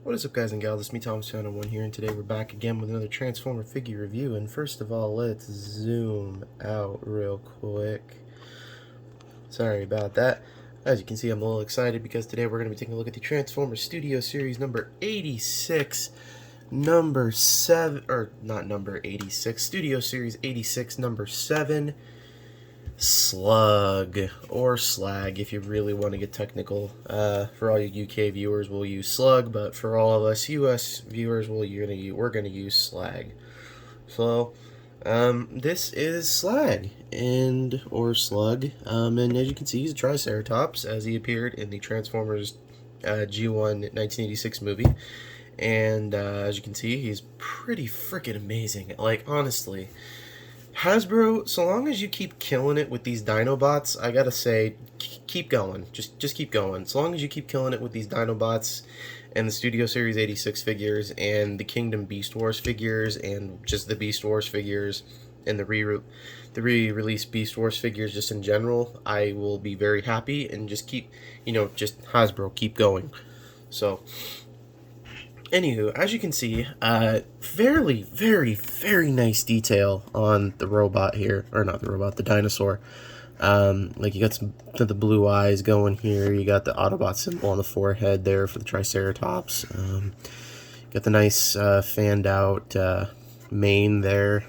What is up, guys and gals? It's me, Thomas Channel 1 here, and today we're back again with another Transformer figure review. And first of all, let's zoom out real quick. Sorry about that. As you can see, I'm a little excited because today we're going to be taking a look at the Transformer Studio Series number 86, number 7, or not number 86, Studio Series 86, number 7, Slug, or Slag if you really want to get technical. For all you UK viewers, we'll use Slug, but for all of us US viewers, we're gonna use Slag. So, this is Slag, or Slug, and as you can see, he's a Triceratops, as he appeared in the Transformers G1 1986 movie. And as you can see, he's pretty freaking amazing. Like, honestly, Hasbro, so long as you keep killing it with these Dinobots, I gotta say, keep going. Just keep going. So long as you keep killing it with these Dinobots and the Studio Series 86 figures and the Kingdom Beast Wars figures and just the Beast Wars figures and the re-released Beast Wars figures just in general, I will be very happy and just keep, just Hasbro, keep going. So, anywho, as you can see, very, very nice detail on the robot here, or not the robot, the dinosaur. Like, you got some of the blue eyes going here. You got the Autobot symbol on the forehead there for the Triceratops. Got the nice fanned out mane there.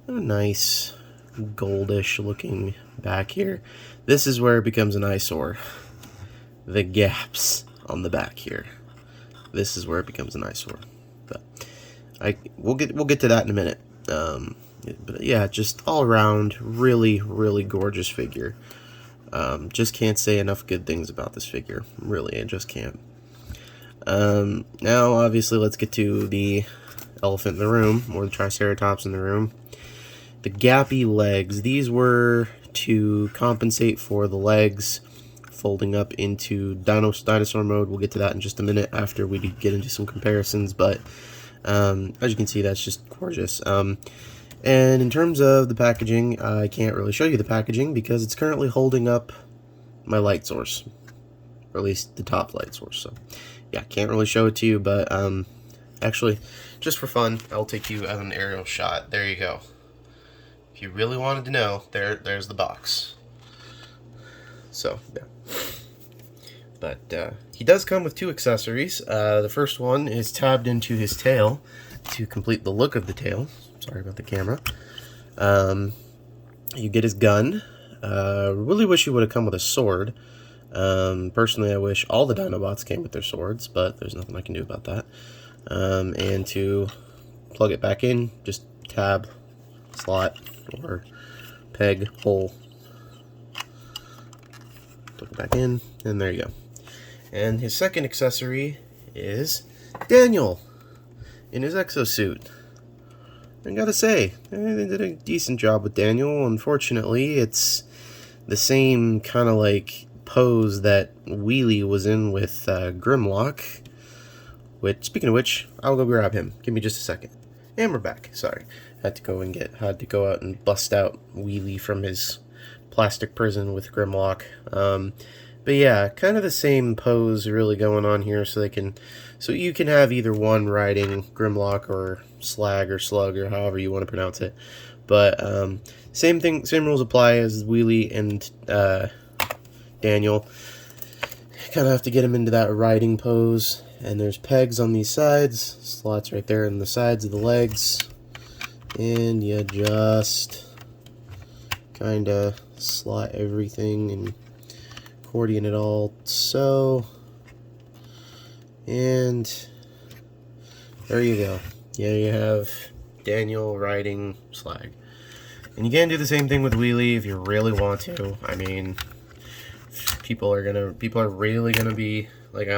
A nice goldish looking back here. This is where it becomes an eyesore. The gaps on the back here. This is where it becomes an eyesore, but we'll get to that in a minute. But yeah, just all around really gorgeous figure. Just can't say enough good things about this figure. Really, I just can't. Now, obviously, let's get to the elephant in the room, or the Triceratops in the room. The gappy legs. These were to compensate for the legs folding up into dinosaur mode. We'll get to that in just a minute after we get into some comparisons, but as you can see, that's just gorgeous. And in terms of the packaging, I can't really show you the packaging because it's currently holding up my light source, or at least the top light source. So yeah, can't really show it to you, but actually, just for fun, I'll take you as an aerial shot. There you go. If you really wanted to know, there's the box. So yeah. But he does come with two accessories. The first one is tabbed into his tail to complete the look of the tail. Sorry about the camera. You get his gun. Really wish he would have come with a sword. Personally, I wish all the Dinobots came with their swords, but there's nothing I can do about that. And to plug it back in, just tab, slot, or peg, hole. Plug it back in, and there you go. And his second accessory is Daniel in his exosuit. I gotta say, they did a decent job with Daniel. Unfortunately, it's the same kind of like pose that Wheelie was in with Grimlock. Which, speaking of which, I'll go grab him. Give me just a second. And we're back. Sorry, had to go out and bust out Wheelie from his plastic prison with Grimlock. But yeah, kind of the same pose really going on here, so you can have either one riding Grimlock or Slag or Slug or however you want to pronounce it. But same rules apply as Wheelie and Daniel. Kind of have to get him into that riding pose, and there's pegs on these sides, slots right there in the sides of the legs, and you just kind of slot everything and accordion it all so, and there you go. Yeah, you have Daniel riding Slag. And you can do the same thing with Wheelie if you really want to. I mean, people are really gonna be like, I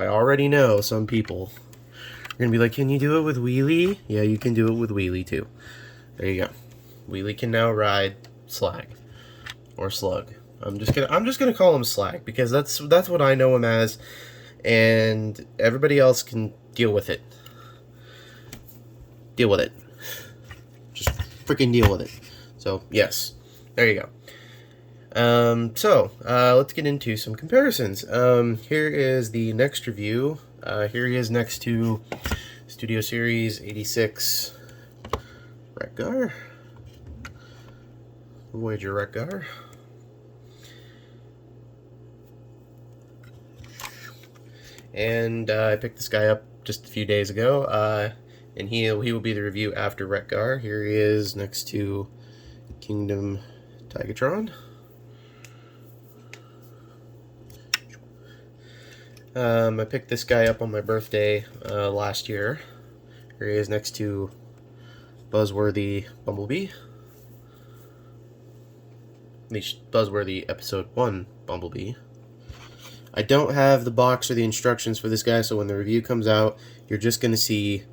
already know some people are gonna be like, can you do it with Wheelie? Yeah, you can do it with Wheelie too. There you go. Wheelie can now ride Slag or Slug. I'm just gonna call him Slag because that's what I know him as, and everybody else can deal with it. Deal with it. Just freaking deal with it. So yes, there you go. Let's get into some comparisons. Here is the next review. Here he is next to Studio Series 86 Retgar. Voyager Retgar. And I picked this guy up just a few days ago, and he will be the review after Retgar. Here he is next to Kingdom Tigatron. I picked this guy up on my birthday last year. Here he is next to Buzzworthy Bumblebee. Buzzworthy Episode 1 Bumblebee. I don't have the box or the instructions for this guy, so when the review comes out, you're just going to see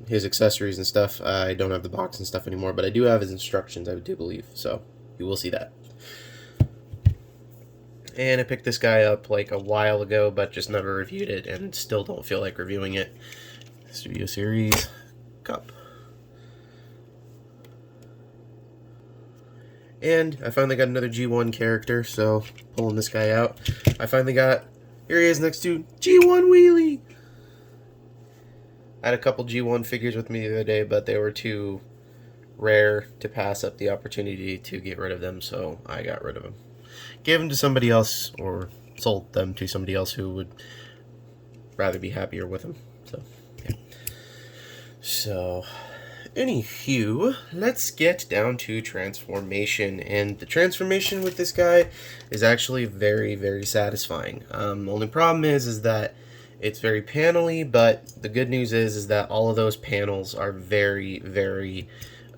his accessories and stuff. I don't have the box and stuff anymore, but I do have his instructions, I do believe, so you will see that. And I picked this guy up like a while ago, but just never reviewed it, and still don't feel like reviewing it. Studio Series Cup. And I finally got another G1 character, so pulling this guy out. I finally got, here he is next to G1 Wheelie. I had a couple G1 figures with me the other day, but they were too rare to pass up the opportunity to get rid of them, so I got rid of them. Gave them to somebody else, or sold them to somebody else who would rather be happier with them. So, yeah. So, anywho, let's get down to transformation. And the transformation with this guy is actually very, very satisfying. The only problem is that it's very panely, but the good news is that all of those panels are very, very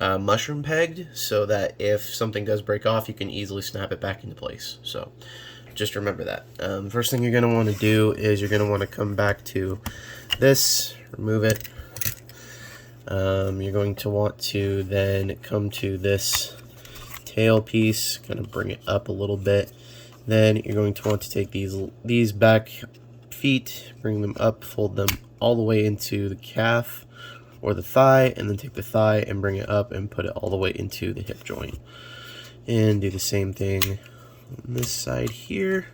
mushroom pegged, so that if something does break off, you can easily snap it back into place. So just remember that. First thing you're going to want to do is you're going to want to come back to this, remove it. You're going to want to then come to this tail piece, kind of bring it up a little bit. Then you're going to want to take these back feet, bring them up, fold them all the way into the calf or the thigh, and then take the thigh and bring it up and put it all the way into the hip joint. And do the same thing on this side here.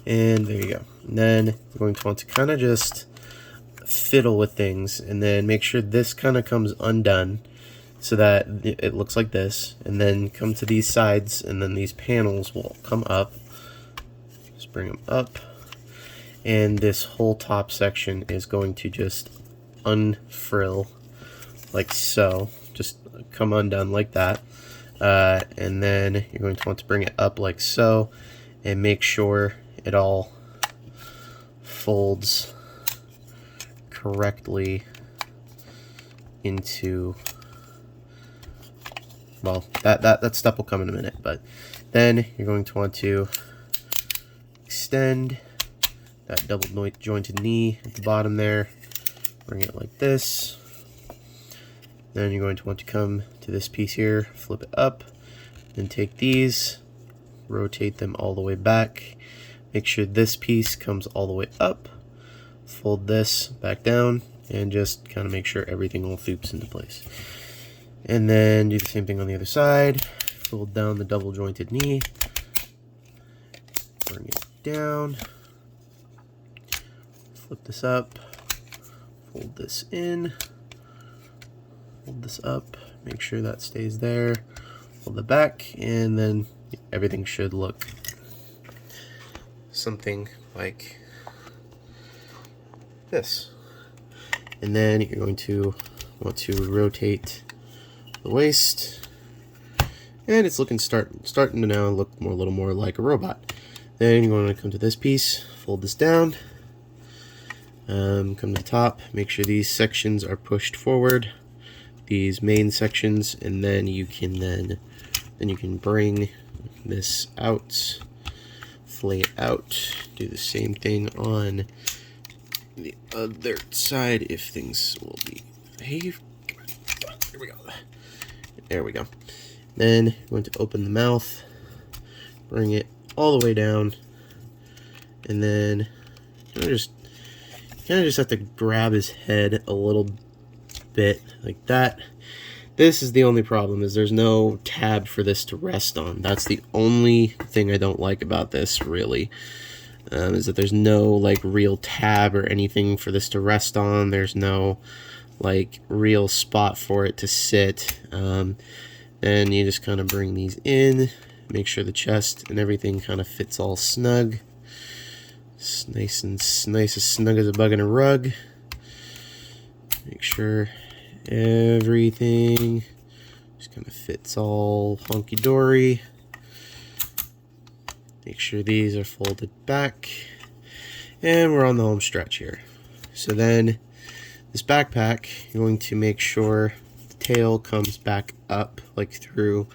And there you go. And then you're going to want to kind of just fiddle with things, and then make sure this kind of comes undone so that it looks like this, and then come to these sides, and then these panels will come up. Just bring them up, and this whole top section is going to just unfrill like so, just come undone like that, and then you're going to want to bring it up like so, and make sure it all folds correctly into, well, that step will come in a minute, but then you're going to want to extend that double jointed knee at the bottom there, bring it like this. Then you're going to want to come to this piece here, flip it up, then take these, rotate them all the way back, make sure this piece comes all the way up, fold this back down, and just kind of make sure everything all foops into place. And then do the same thing on the other side, fold down the double jointed knee, bring it down, flip this up, fold this in, fold this up, make sure that stays there, fold it back, and then everything should look something like this. And then you're going to want to rotate the waist, and it's looking starting to now look a little more like a robot. Then you're going to come to this piece, fold this down, come to the top, make sure these sections are pushed forward, these main sections, and then you can bring this out, flay it out, do the same thing on the other side if things will behave. Here we go. There we go. Then you're going to open the mouth, bring it all the way down, and then you kind of just have to grab his head a little bit like that. This is the only problem, is there's no tab for this to rest on. That's the only thing I don't like about this, really. Is that there's no like real tab or anything for this to rest on. There's no like real spot for it to sit. And you just kind of bring these in, make sure the chest and everything kind of fits all snug. It's nice as snug as a bug in a rug. Make sure everything just kind of fits all hunky-dory. Make sure these are folded back, and we're on the home stretch here. So then this backpack, you're going to make sure the tail comes back up, like through.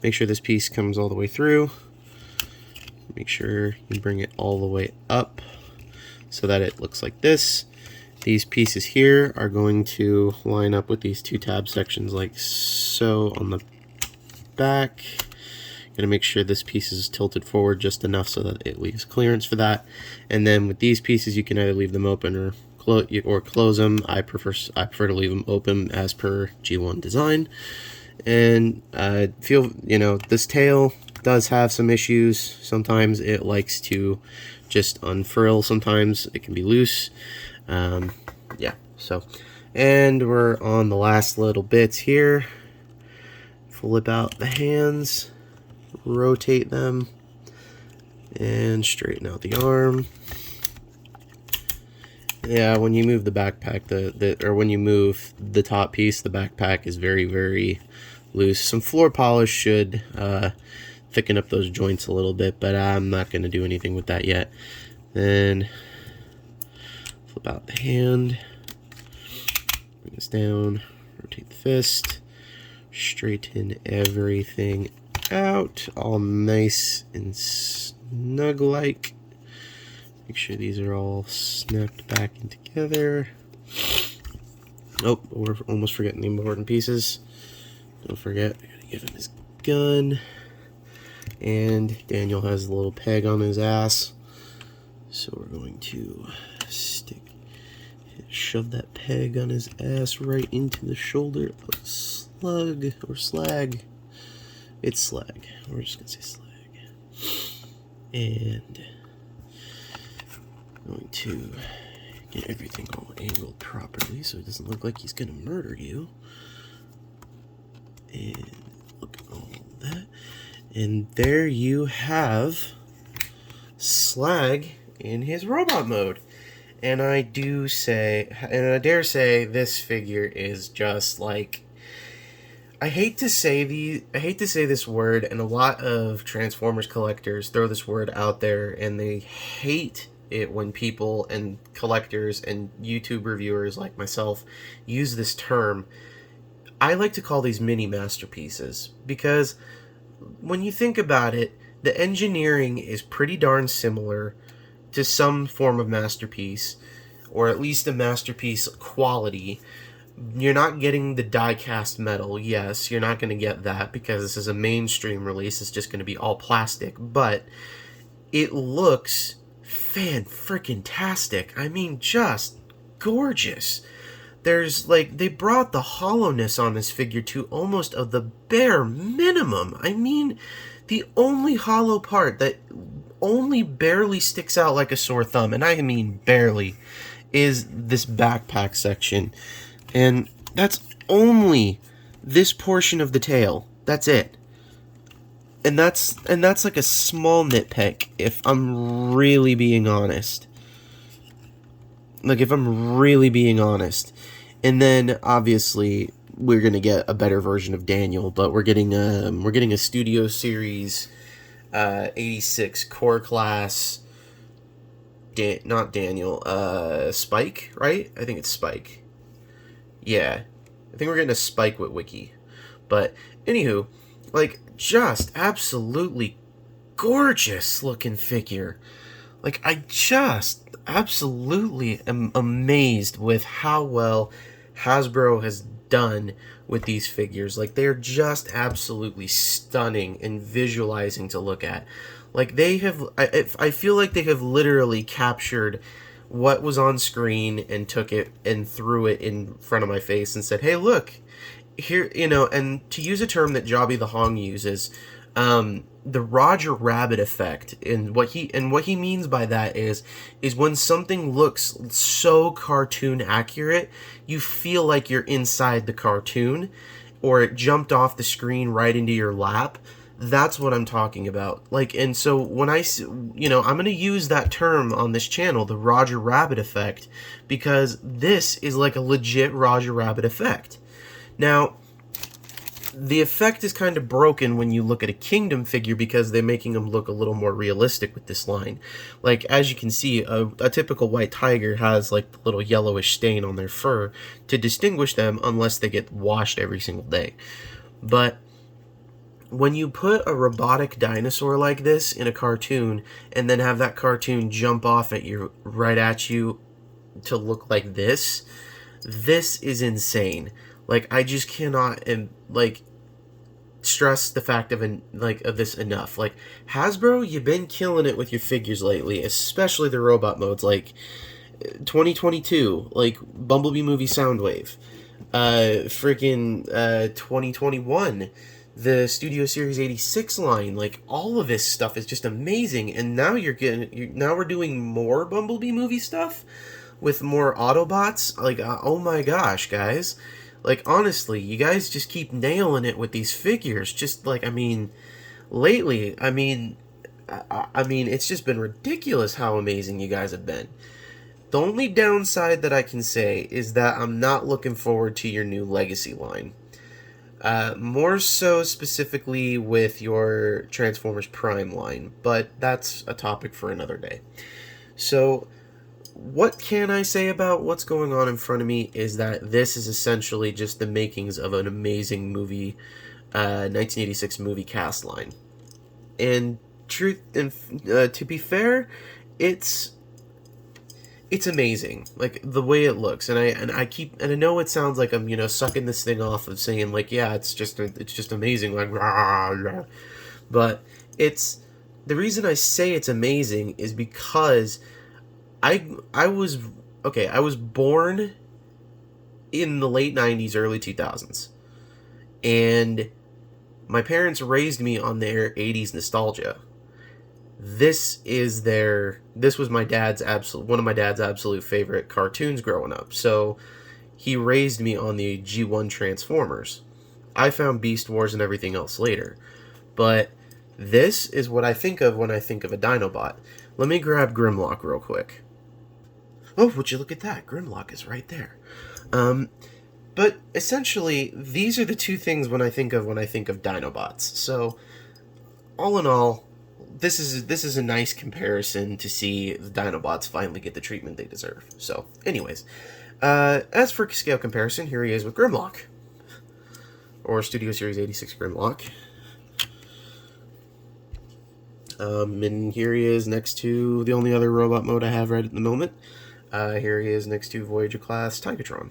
Make sure this piece comes all the way through. Make sure you bring it all the way up so that it looks like this. These pieces here are going to line up with these two tab sections like so on the back. Gonna make sure this piece is tilted forward just enough so that it leaves clearance for that. And then with these pieces, you can either leave them open or close them. I prefer to leave them open as per G1 design. And I feel, you know, this tail does have some issues. Sometimes it likes to just unfurl. Sometimes it can be loose. Yeah. So, and we're on the last little bits here. Flip out the hands. Rotate them and straighten out the arm. Yeah, when you move the backpack, or when you move the top piece, the backpack is very, very loose. Some floor polish should thicken up those joints a little bit, but I'm not going to do anything with that yet. Then flip out the hand, bring this down, rotate the fist, straighten everything out, all nice and snug like. Make sure these are all snapped back in together. Oh, we're almost forgetting the important pieces. Don't forget, I gotta give him his gun. And Daniel has a little peg on his ass. So we're going to shove that peg on his ass right into the shoulder of Slug, or Slag. It's Slag. We're just going to say Slag. And I'm going to get everything all angled properly so it doesn't look like he's going to murder you. And look at all that. And there you have Slag in his robot mode. And I dare say this figure is just like, I hate to say this word, and a lot of Transformers collectors throw this word out there, and they hate it when people and collectors and YouTube reviewers like myself use this term. I like to call these mini masterpieces, because when you think about it, the engineering is pretty darn similar to some form of masterpiece, or at least a masterpiece quality. You're not getting the die-cast metal. Yes, you're not going to get that because this is a mainstream release. It's just going to be all plastic. But it looks fan-frickin-tastic. I mean, just gorgeous. There's, like, they brought the hollowness on this figure to almost of the bare minimum. I mean, the only hollow part that only barely sticks out like a sore thumb, and I mean barely, is this backpack section. And that's only this portion of the tail. That's it. And that's like a small nitpick, if I'm really being honest. Like, if I'm really being honest. And then, obviously, we're going to get a better version of Daniel, but we're getting a Studio Series 86 Core Class, not Daniel, Spike, right? I think it's Spike. Yeah, I think we're getting a Spike with Wiki. But, anywho, like, just absolutely gorgeous looking figure. Like, I just absolutely am amazed with how well Hasbro has done with these figures. Like, they're just absolutely stunning and visualizing to look at. Like, they have, I feel like they have literally captured what was on screen and took it and threw it in front of my face and said, hey, look, here, and to use a term that Jobby the Hong uses, the Roger Rabbit effect, and what he means by that is when something looks so cartoon accurate, you feel like you're inside the cartoon, or it jumped off the screen right into your lap. That's what I'm talking about. Like, and so when I'm going to use that term on this channel, the Roger Rabbit effect, because this is like a legit Roger Rabbit effect. Now, the effect is kind of broken when you look at a Kingdom figure because they're making them look a little more realistic with this line. Like, as you can see, a typical white tiger has like the little yellowish stain on their fur to distinguish them unless they get washed every single day. But when you put a robotic dinosaur like this in a cartoon and then have that cartoon jump off at you right at you to look like this is insane. Like, I just cannot stress the fact of this enough. Like, Hasbro, you've been killing it with your figures lately, especially the robot modes. Like 2022, like Bumblebee movie Soundwave, 2021, the Studio Series 86 line. Like, all of this stuff is just amazing. And now now we're doing more Bumblebee movie stuff with more Autobots. Like, oh my gosh, guys. Like, honestly, you guys just keep nailing it with these figures. Just, like, lately, it's just been ridiculous how amazing you guys have been. The only downside that I can say is that I'm not looking forward to your new Legacy line. More so specifically with your Transformers Prime line, but that's a topic for another day. So, what can I say about what's going on in front of me is that this is essentially just the makings of an amazing movie, 1986 movie cast line. And to be fair, it's amazing, like the way it looks, and I know it sounds like I'm sucking this thing off of saying like, yeah, it's just amazing, like rah, rah. But it's the reason I say it's amazing is because I was born in the late 90s, early 2000s. And my parents raised me on their 80s nostalgia. This was one of my dad's absolute favorite cartoons growing up. So he raised me on the G1 Transformers. I found Beast Wars and everything else later. But this is what I think of when I think of a Dinobot. Let me grab Grimlock real quick. Oh, would you look at that? Grimlock is right there. But essentially, these are the two things when I think of Dinobots. So, all in all, this is a nice comparison to see the Dinobots finally get the treatment they deserve. So, anyways, as for scale comparison, here he is with Grimlock, or Studio Series 86 Grimlock. And here he is next to the only other robot mode I have right at the moment. Here he is next to Voyager class Tigatron.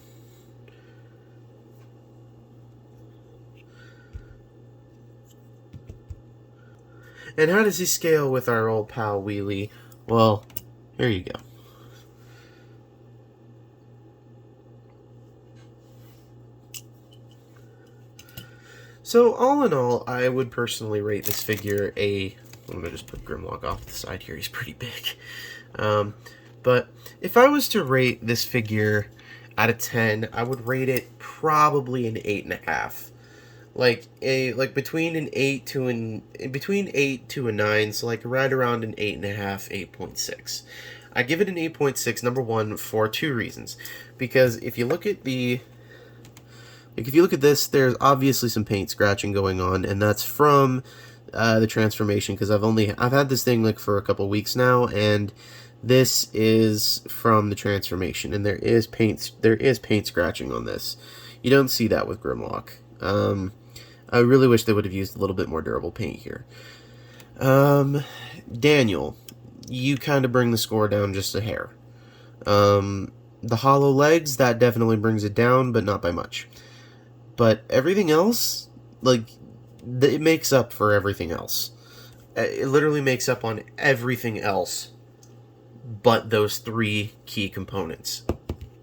And how does he scale with our old pal Wheelie? Well, here you go. So, all in all, I would personally rate this figure I'm going to just put Grimlock off the side here. He's pretty big. But if I was to rate this figure out of 10, I would rate it probably an 8.5. Between 8 to a 9, so like right around an 8.5, 8.6. I give it an 8.6, number one, for two reasons. Because if you look at this, there's obviously some paint scratching going on, and that's from the transformation, because I've had this thing like for a couple weeks now, and this is from the transformation, and there is paint scratching on this. You don't see that with Grimlock. I really wish they would have used a little bit more durable paint here. Daniel, you kind of bring the score down just a hair. The hollow legs, that definitely brings it down, but not by much. But everything else, it makes up for everything else. It literally makes up on everything else but those three key components.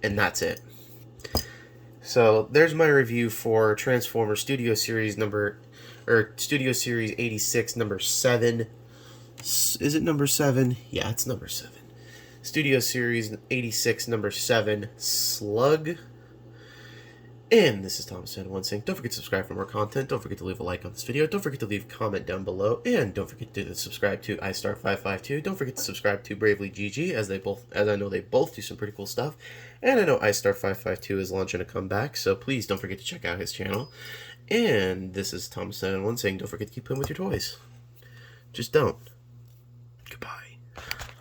And that's it. So there's my review for Transformer Studio Series Studio Series 86, number 7. Is it number 7? Yeah, it's number 7. Studio Series 86, number 7, Slug. And this is Thomas1 saying, don't forget to subscribe for more content. Don't forget to leave a like on this video. Don't forget to leave a comment down below. And don't forget to subscribe to iStar552. Don't forget to subscribe to Bravely GG, as I know they both do some pretty cool stuff. And I know iStar552 is launching a comeback, so please don't forget to check out his channel. And this is Thomas1 saying, don't forget to keep playing with your toys. Just don't. Goodbye.